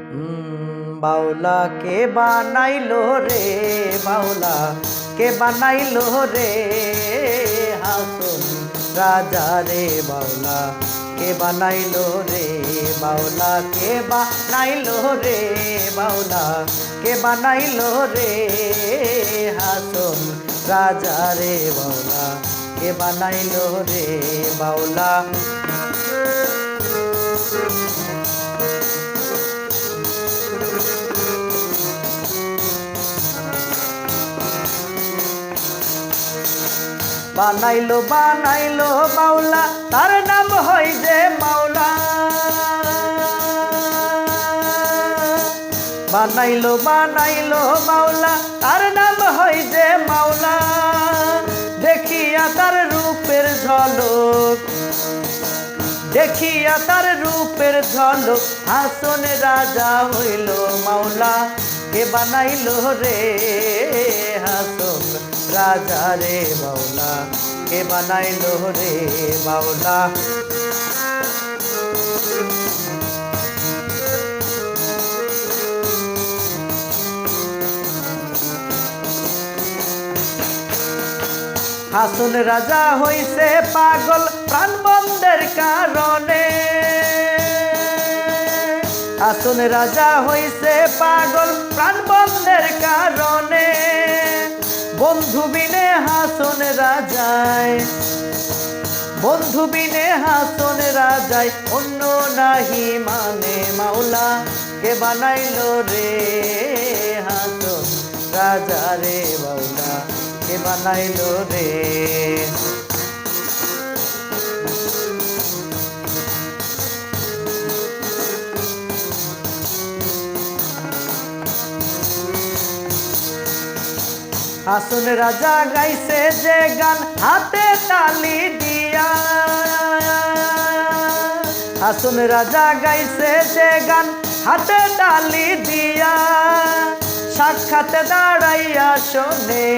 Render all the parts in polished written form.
বাউলা কে বানাইলো রে, বাউলা কে বানাইলো রে হাসন রাজা রে, বাউলা কে বানাইলো রে, বাউলা কে বানাইলো রে, বাউলা কে বানাইলো রে হাসন রাজা রে, বাউলা কে বানাইলো রে বাউলা। বানাইলো বানাইলো বাউলা, তার নাম হয় যে মাওলা। বানাইলো বানাইলো মাওলা, তার নাম হয় যে মাওলা। দেখিয়া তার রূপের ঝলক, দেখিয়া তার রূপের ঝলক হাসন রাজা হইল মাওলা। কে বানাইলো রে হাসন রাজা রে বাউলা, কে বানাইলো রে বাউলা। হাসন রাজা হইছে পাগল প্রাণবন্ধের কারণে, হাসন রাজা হইছে পাগল প্রাণবন্ধের কারণে। বন্ধু বিনে হাসন রাজায়, বন্ধু বিনে হাসন রাজায় অন্য নাহি মানে মাওলা। কে বানাইলো রে হাসন রাজা রে বাউলা, কে বানাইলো রে। হাসন রাজা গাইছে যে গান হাতে তালি দিয়া, হাসন রাজা গাইছে যে গান হাতে তালি দিয়া। সাক্ষাতে দাঁড়াইয়া শোনে,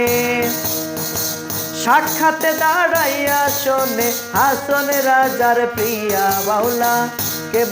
সাক্ষাতে দাঁড়াইয়া শোনে হাসন রাজার প্রিয়া বাউলা। কে